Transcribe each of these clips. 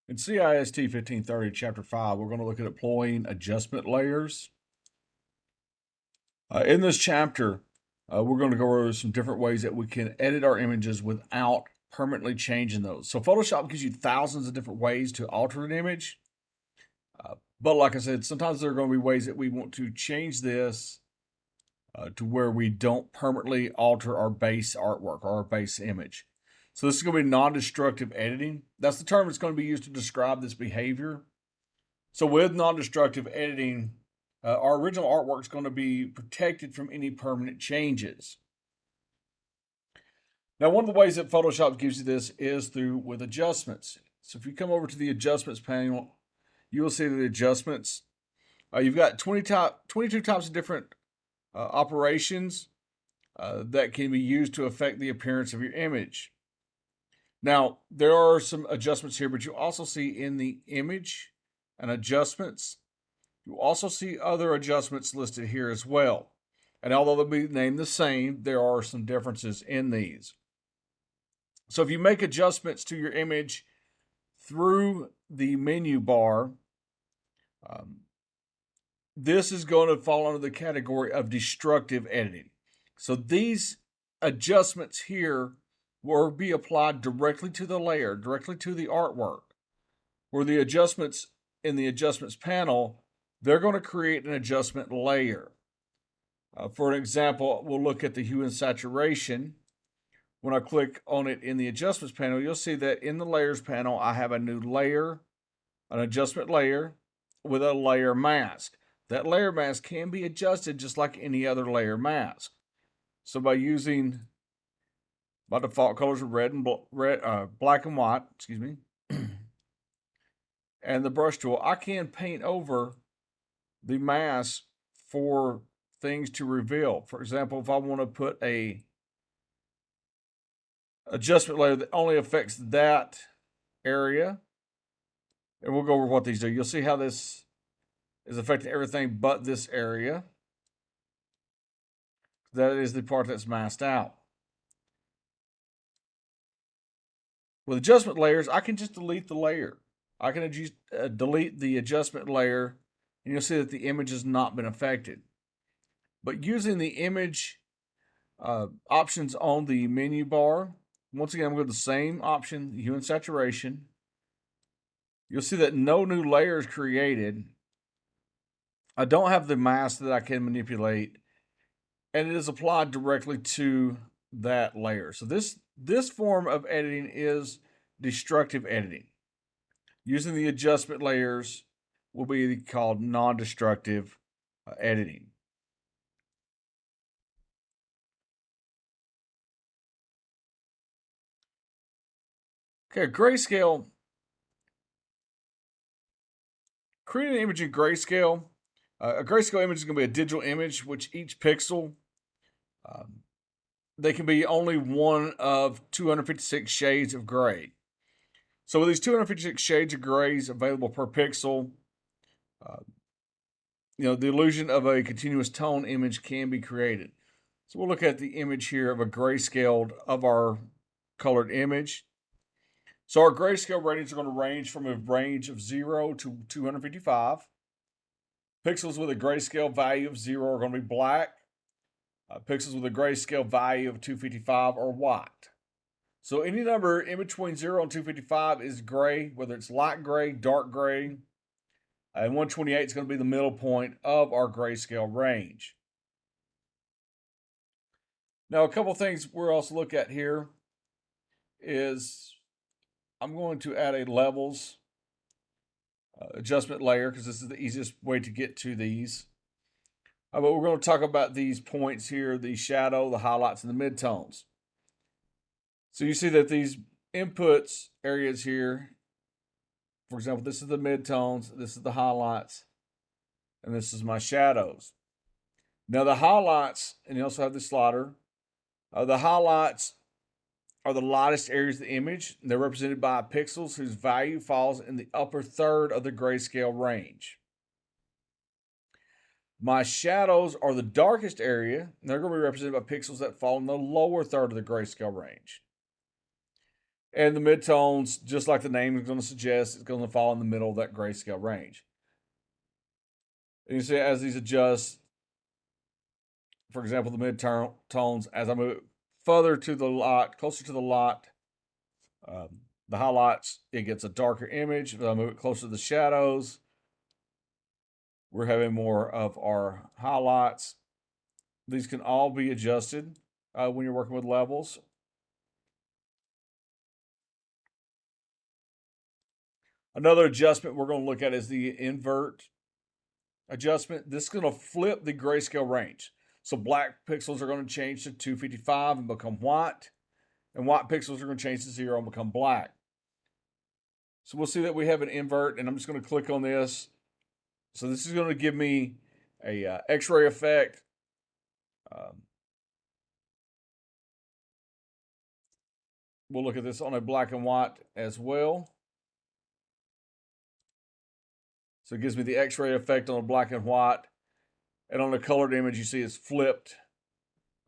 In CIST 1530, Chapter 5, we're going to look at employing adjustment layers. In this chapter, we're going to go over some different ways that we can edit our images without permanently changing those. So Photoshop gives you thousands of different ways to alter an image. But like I said, sometimes there are going to be ways that we want to change this to where we don't permanently alter our base artwork or our base image. So this is going to be non-destructive editing. That's the term that's going to be used to describe this behavior. So with non-destructive editing, our original artwork is going to be protected from any permanent changes. Now, one of the ways that Photoshop gives you this is with adjustments. So if you come over to the adjustments panel, you will see the adjustments. You've got 22 types of different operations that can be used to affect the appearance of your image. Now, there are some adjustments here, but you also see in the image and adjustments, you also see other adjustments listed here as well. And although they'll be named the same, there are some differences in these. So if you make adjustments to your image through the menu bar, this is going to fall under the category of destructive editing. So these adjustments here will be applied directly to the layer, directly to the artwork, where the adjustments in the adjustments panel, they're going to create an adjustment layer. For an example, we'll look at the hue and saturation. When I click on it in the adjustments panel, you'll see that in the layers panel, I have a new layer, an adjustment layer with a layer mask. That layer mask can be adjusted just like any other layer mask. So by using my default colors are black and white, and the brush tool, I can paint over the mask for things to reveal. For example, if I want to put a adjustment layer that only affects that area, and we'll go over what these do. You'll see how this is affecting everything but this area. That is the part that's masked out. With adjustment layers, I can just delete the layer. I can delete the adjustment layer, and you'll see that the image has not been affected. But using the image options on the menu bar, once again, I'm going to the same option, hue and saturation. You'll see that no new layer is created. I don't have the mask that I can manipulate, and it is applied directly to that layer. So this form of editing is destructive editing. Using the adjustment layers will be called non-destructive editing. Okay, grayscale. Creating an image in grayscale. A grayscale image is going to be a digital image, which each pixel, they can be only one of 256 shades of gray. So with these 256 shades of grays available per pixel, the illusion of a continuous tone image can be created. So we'll look at the image here of a grayscaled of our colored image. So our grayscale ratings are going to range from a range of 0 to 255. Pixels with a grayscale value of 0 are going to be black. Pixels with a grayscale value of 255 are white. So any number in between 0 and 255 is gray, whether it's light gray, dark gray, and 128 is going to be the middle point of our grayscale range. Now, a couple things we'll also look at here is I'm going to add a levels adjustment layer because this is the easiest way to get to these. But we're going to talk about these points here, the shadow, the highlights, and the midtones. So you see that these inputs areas here, for example, this is the midtones, this is the highlights, and this is my shadows. Now the highlights, and you also have the slider, the highlights are the lightest areas of the image. They're represented by pixels whose value falls in the upper third of the grayscale range. My shadows are the darkest area, and they're going to be represented by pixels that fall in the lower third of the grayscale range. And the midtones, just like the name is going to suggest, it's going to fall in the middle of that grayscale range. And you see as these adjust, for example, the mid-tones, as I move further to the lot, closer to the lot, the highlights, it gets a darker image. If I move it closer to the shadows, we're having more of our highlights. These can all be adjusted when you're working with levels. Another adjustment we're going to look at is the invert adjustment. This is going to flip the grayscale range. So black pixels are going to change to 255 and become white, and white pixels are going to change to 0 and become black. So we'll see that we have an invert, and I'm just going to click on this. So this is going to give me a X-ray effect. We'll look at this on a black and white as well. So it gives me the X-ray effect on a black and white. And on a colored image, you see it's flipped.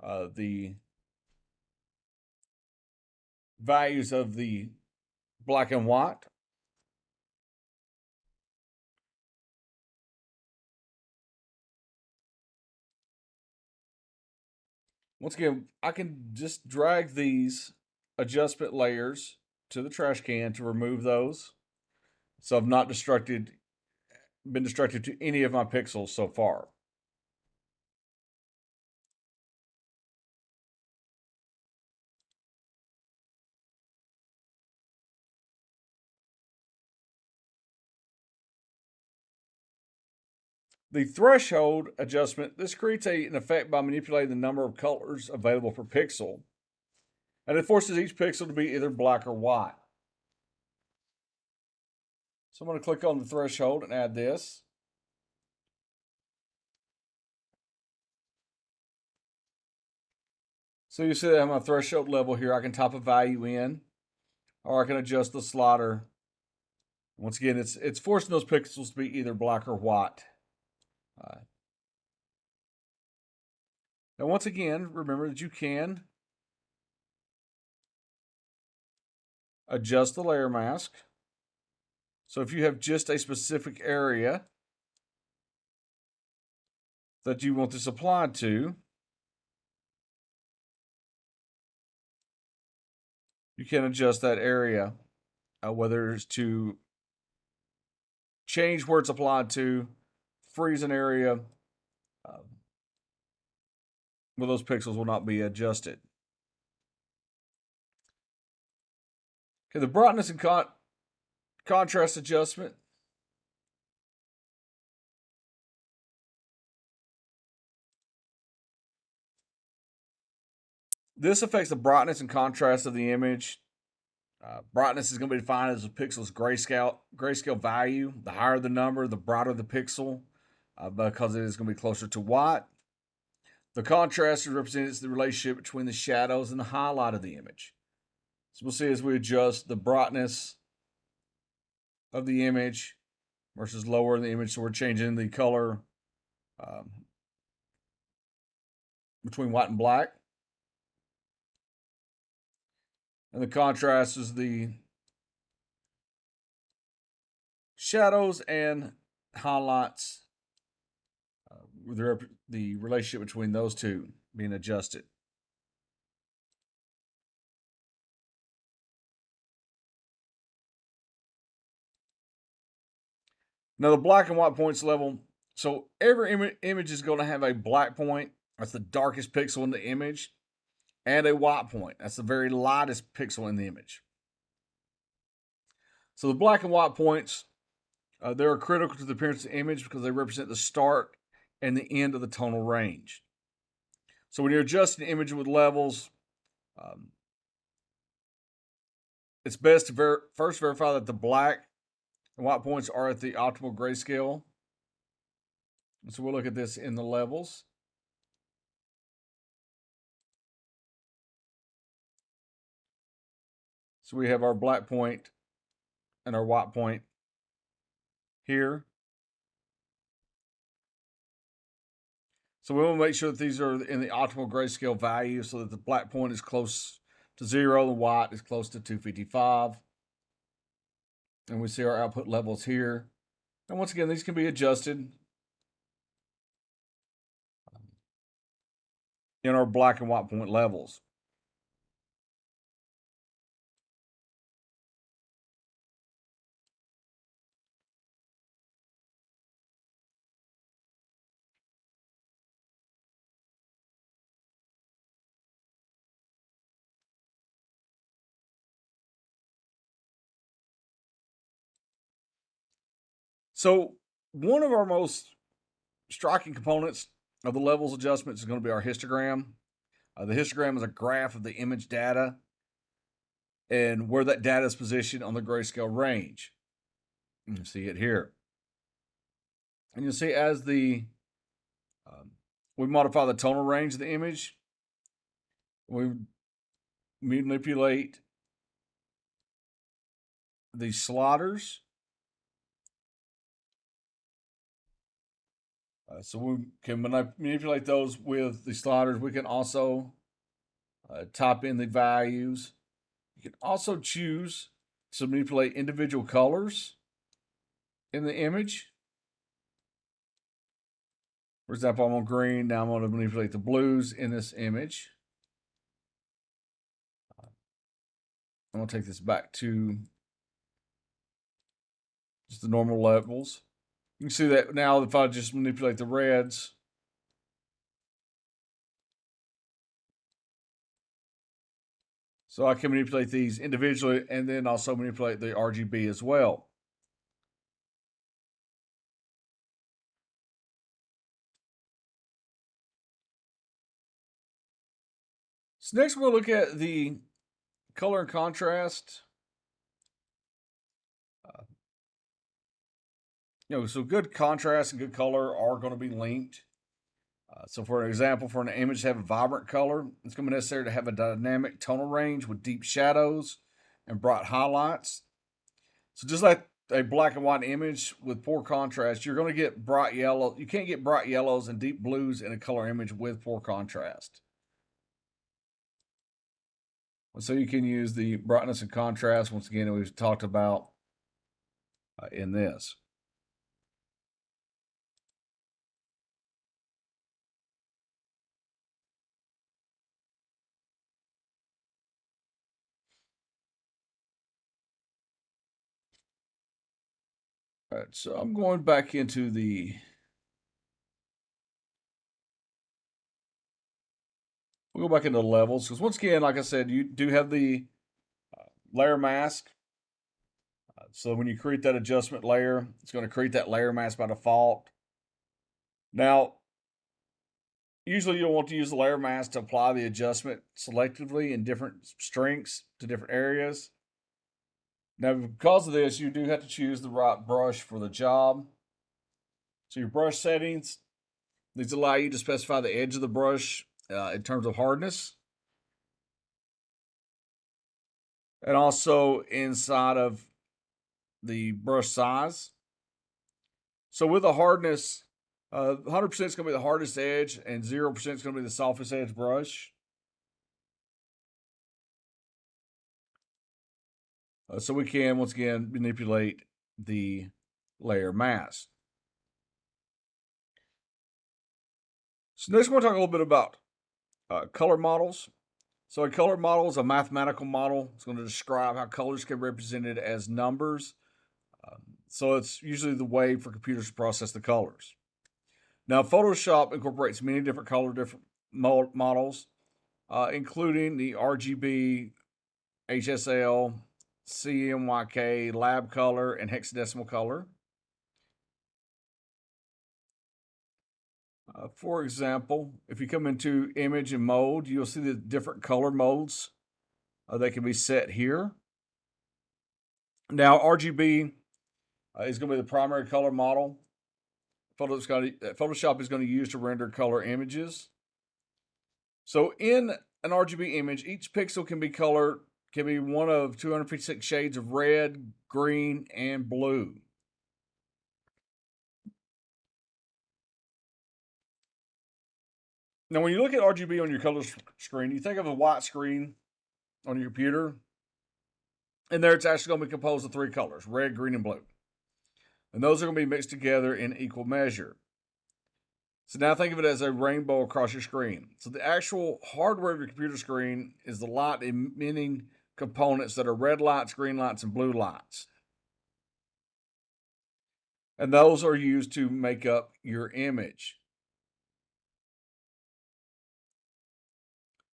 The values of the black and white. Once again, I can just drag these adjustment layers to the trash can to remove those. So I've not been destructive to any of my pixels so far. The threshold adjustment, this creates an effect by manipulating the number of colors available per pixel. And it forces each pixel to be either black or white. So I'm going to click on the threshold and add this. So you see that I have my threshold level here. I can type a value in, or I can adjust the slider. Once again, it's forcing those pixels to be either black or white. Now, once again, remember that you can adjust the layer mask. So if you have just a specific area that you want this applied to, you can adjust that area, whether it's to change where it's applied to, freeze an area, where those pixels will not be adjusted. Okay, the brightness and contrast adjustment. This affects the brightness and contrast of the image. Brightness is going to be defined as a pixel's grayscale value. The higher the number, the brighter the pixel, because it is going to be closer to white. The contrast represents the relationship between the shadows and the highlight of the image. So we'll see as we adjust the brightness of the image versus lower the image. So we're changing the color between white and black. And the contrast is the shadows and highlights, the relationship between those two being adjusted. Now the black and white points level. So every image is going to have a black point. That's the darkest pixel in the image. And a white point. That's the very lightest pixel in the image. So the black and white points, they're critical to the appearance of the image because they represent the start and the end of the tonal range. So when you're adjusting the image with levels, it's best to first verify that the black and white points are at the optimal grayscale. And so we'll look at this in the levels. So we have our black point and our white point here. So we want to make sure that these are in the optimal grayscale value so that the black point is close to 0. The white is close to 255. And we see our output levels here. And once again, these can be adjusted in our black and white point levels. So one of our most striking components of the levels adjustments is going to be our histogram. The histogram is a graph of the image data and where that data is positioned on the grayscale range. You can see it here. And you'll see as we modify the tonal range of the image, we manipulate the sliders. So we can manipulate those with the sliders. We can also type in the values. You can also choose to manipulate individual colors in the image. For example, I'm on green. Now I'm going to manipulate the blues in this image. I'm going to take this back to just the normal levels. You can see that now if I just manipulate the reds, so I can manipulate these individually and then also manipulate the RGB as well. So next we'll look at the color and contrast. So good contrast and good color are going to be linked. So for an example, for an image to have a vibrant color, it's going to be necessary to have a dynamic tonal range with deep shadows and bright highlights. So just like a black and white image with poor contrast, you're going to get bright yellow. You can't get bright yellows and deep blues in a color image with poor contrast. So you can use the brightness and contrast, once again, we've talked about in this. All right, so I'm going back into we'll go back into the levels, because once again, like I said, you do have the layer mask. So when you create that adjustment layer, it's going to create that layer mask by default. Now, usually you'll want to use the layer mask to apply the adjustment selectively in different strengths to different areas. Now, because of this, you do have to choose the right brush for the job. So your brush settings, these allow you to specify the edge of the brush in terms of hardness. And also inside of the brush size. So with the hardness, 100% is going to be the hardest edge and 0% is going to be the softest edge brush. So we can, once again, manipulate the layer mask. So next, we're going to talk a little bit about color models. So a color model is a mathematical model. It's going to describe how colors can be represented as numbers. So it's usually the way for computers to process the colors. Now, Photoshop incorporates many different models, including the RGB, HSL, CMYK, lab color, and hexadecimal color. For example, if you come into image and mode, you'll see the different color modes that can be set here. Now, RGB is going to be the primary color model Photoshop is going to use to render color images. So in an RGB image, each pixel can be one of 256 shades of red, green, and blue. Now, when you look at RGB on your color screen, you think of a white screen on your computer. And there it's actually going to be composed of three colors: red, green, and blue. And those are going to be mixed together in equal measure. So now think of it as a rainbow across your screen. So the actual hardware of your computer screen is the light emitting components that are red lights, green lights, and blue lights. And those are used to make up your image.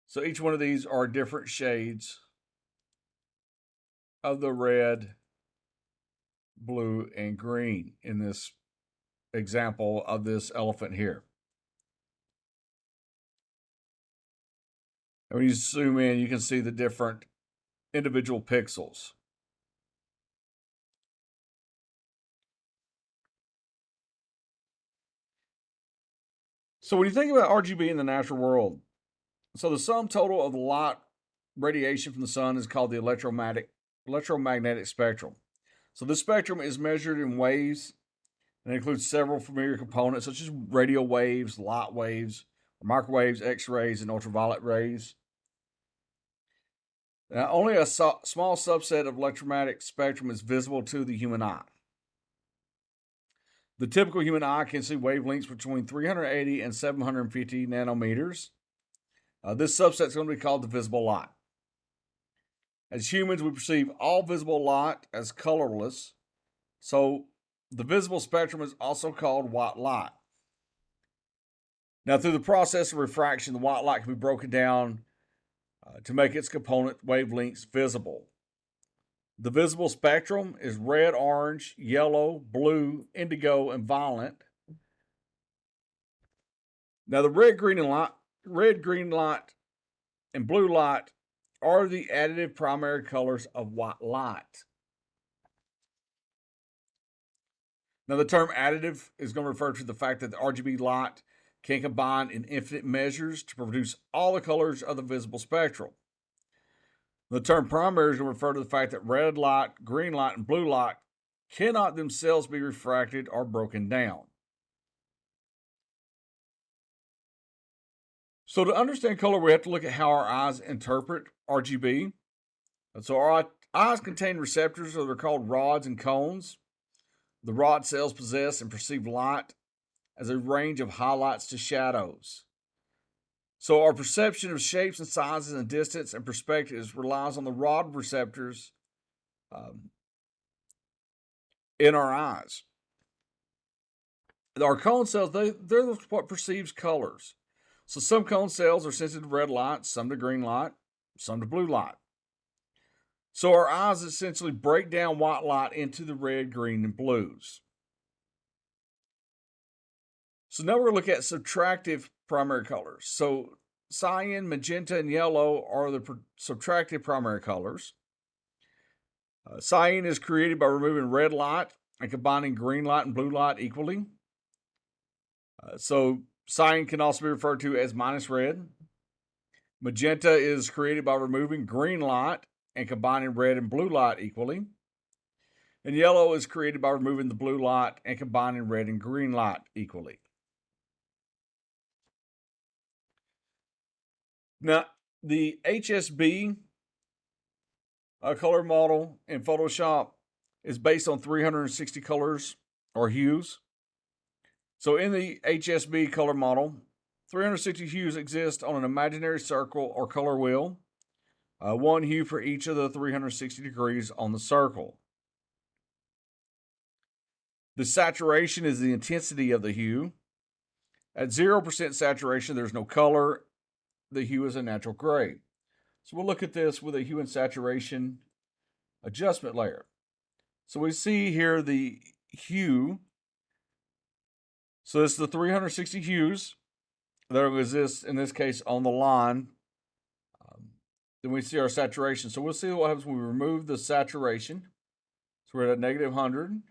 So each one of these are different shades of the red, blue, and green in this example of this elephant here. And when you zoom in, you can see the different individual pixels. So when you think about RGB in the natural world, so the sum total of the light radiation from the sun is called the electromagnetic spectrum. So this spectrum is measured in waves and includes several familiar components such as radio waves, light waves, microwaves, X-rays, and ultraviolet rays. Now, only a small subset of electromagnetic spectrum is visible to the human eye. The typical human eye can see wavelengths between 380 and 750 nanometers. This subset is going to be called the visible light. As humans, we perceive all visible light as colorless, so the visible spectrum is also called white light. Now, through the process of refraction, the white light can be broken down to make its component wavelengths visible. The visible spectrum is red, orange, yellow, blue, indigo, and violet. Now, the red, green light, and blue light are the additive primary colors of white light. Now, the term additive is going to refer to the fact that the RGB light can combine in infinite measures to produce all the colors of the visible spectrum. The term primary is going to refer to the fact that red light, green light, and blue light cannot themselves be refracted or broken down. So to understand color, we have to look at how our eyes interpret RGB. And so our eyes contain receptors, so they're called rods and cones. The rod cells possess and perceive light as a range of highlights to shadows. So our perception of shapes and sizes and distance and perspectives relies on the rod receptors in our eyes. Our cone cells, they're what perceives colors. So some cone cells are sensitive to red light, some to green light, some to blue light. So our eyes essentially break down white light into the red, green, and blues. So now we're going to look at subtractive primary colors. So cyan, magenta, and yellow are the subtractive primary colors. Cyan is created by removing red light and combining green light and blue light equally. So cyan can also be referred to as minus red. Magenta is created by removing green light and combining red and blue light equally. And yellow is created by removing the blue light and combining red and green light equally. Now, the HSB color model in Photoshop is based on 360 colors or hues. So in the HSB color model, 360 hues exist on an imaginary circle or color wheel, one hue for each of the 360 degrees on the circle. The saturation is the intensity of the hue. At 0% saturation, there's no color. The hue is a natural gray. So we'll look at this with a hue and saturation adjustment layer. So we see here the hue. So this is the 360 hues that exist in this case on the line. Then we see our saturation. So we'll see what happens when we remove the saturation. So we're at negative 100.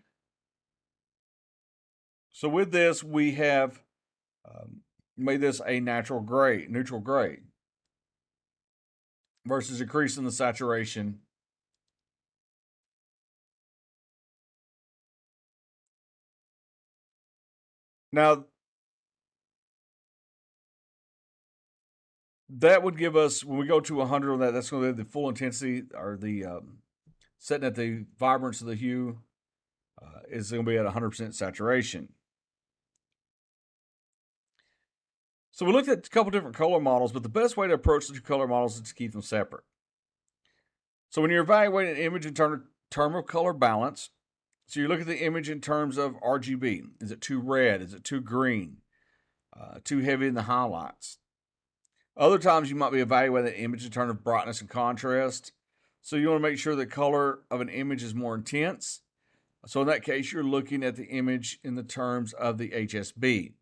So with this, we have made this a neutral gray, versus increasing the saturation. Now, that would give us, when we go to 100 on that, that's going to be the full intensity, or the setting at the vibrance of the hue is going to be at 100% saturation. So we looked at a couple different color models, but the best way to approach the two color models is to keep them separate. So when you're evaluating an image in terms of color balance, so you look at the image in terms of RGB. Is it too red? Is it too green? Too heavy in the highlights? Other times you might be evaluating the image in terms of brightness and contrast. So you want to make sure the color of an image is more intense. So in that case, you're looking at the image in the terms of the HSB.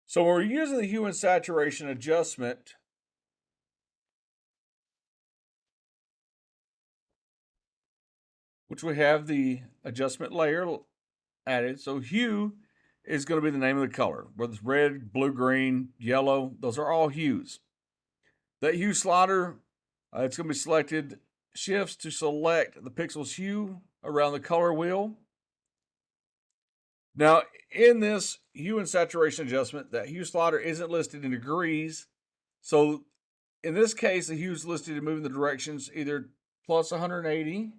So when we're using the hue and saturation adjustment, which we have the adjustment layer added. So hue is going to be the name of the color, whether it's red, blue, green, yellow, those are all hues. That hue slider, it's going to be selected, shifts to select the pixel's hue around the color wheel. Now, in this hue and saturation adjustment, that hue slider isn't listed in degrees. So in this case, the hue is listed in moving the directions either plus 180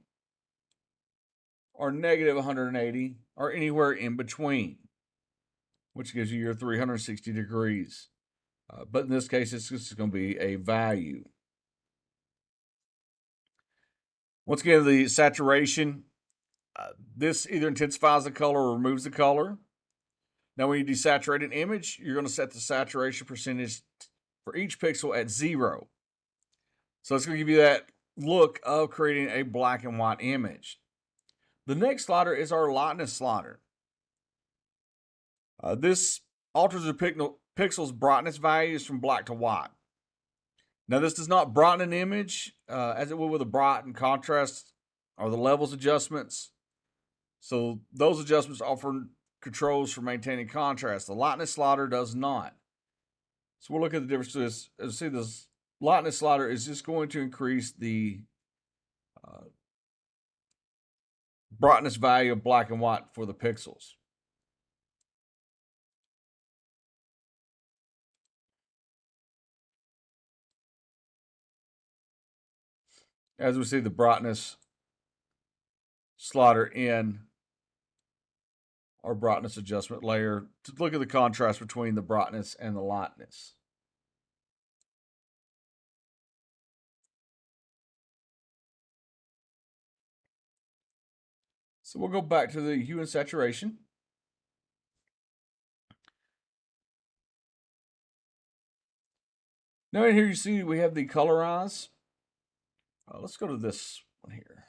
or negative 180 or anywhere in between, which gives you your 360 degrees. But in this case, it's just going to be a value. Once again, the saturation, this either intensifies the color or removes the color. Now, when you desaturate an image, you're going to set the saturation percentage for each pixel at 0. So it's going to give you that look of creating a black and white image. The next slider is our lightness slider. This alters the pixel's brightness values from black to white. Now, this does not brighten an image as it will with a bright and contrast or the levels adjustments. So those adjustments offer controls for maintaining contrast. The lightness slider does not. So we'll look at the difference to this. As you see, this lightness slider is just going to increase the brightness value of black and white for the pixels. As we see the brightness slider in our brightness adjustment layer, to look at the contrast between the brightness and the lightness. So we'll go back to the hue and saturation. Now in here you see we have the colorize. Let's go to this one here.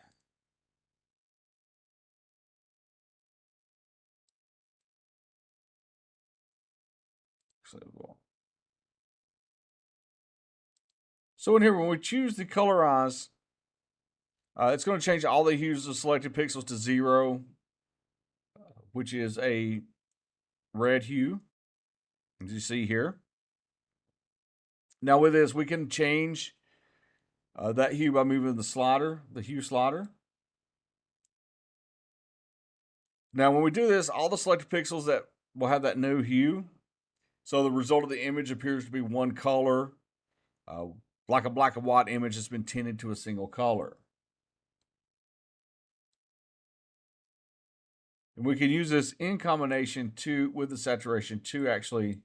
So in here, when we choose the colorize, it's going to change all the hues of selected pixels to 0, which is a red hue, as you see here. Now with this, we can change that hue by moving the slider, the hue slider. Now when we do this, all the selected pixels that will have that new hue, so the result of the image appears to be one color, like a black and white image that's been tinted to a single color. And we can use this in combination with the saturation to actually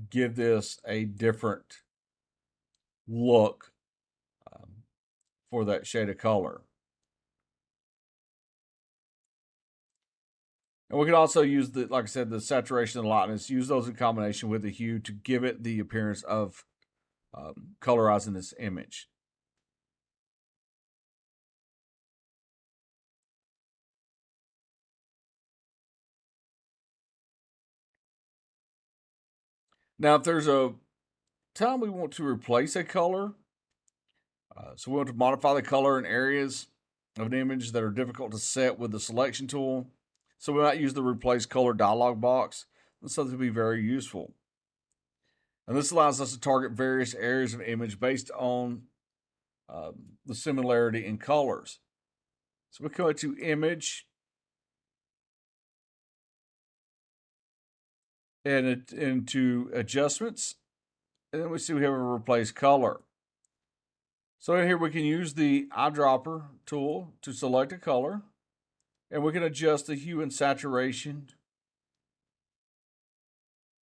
give this a different look for that shade of color. And we can also use like I said, the saturation and lightness, use those in combination with the hue to give it the appearance of colorizing this image. Now, if there's a time we want to replace a color, so we want to modify the color in areas of an image that are difficult to set with the selection tool. So we might use the replace color dialog box. That's something to be very useful. And this allows us to target various areas of image based on the similarity in colors. So we go to image, and into adjustments, and then we see we have a replace color. So here we can use the eyedropper tool to select a color, and we can adjust the hue and saturation.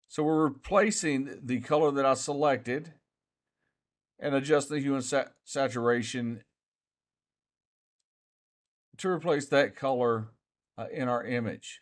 So we're replacing the color that I selected and adjust the hue and saturation to replace that color in our image.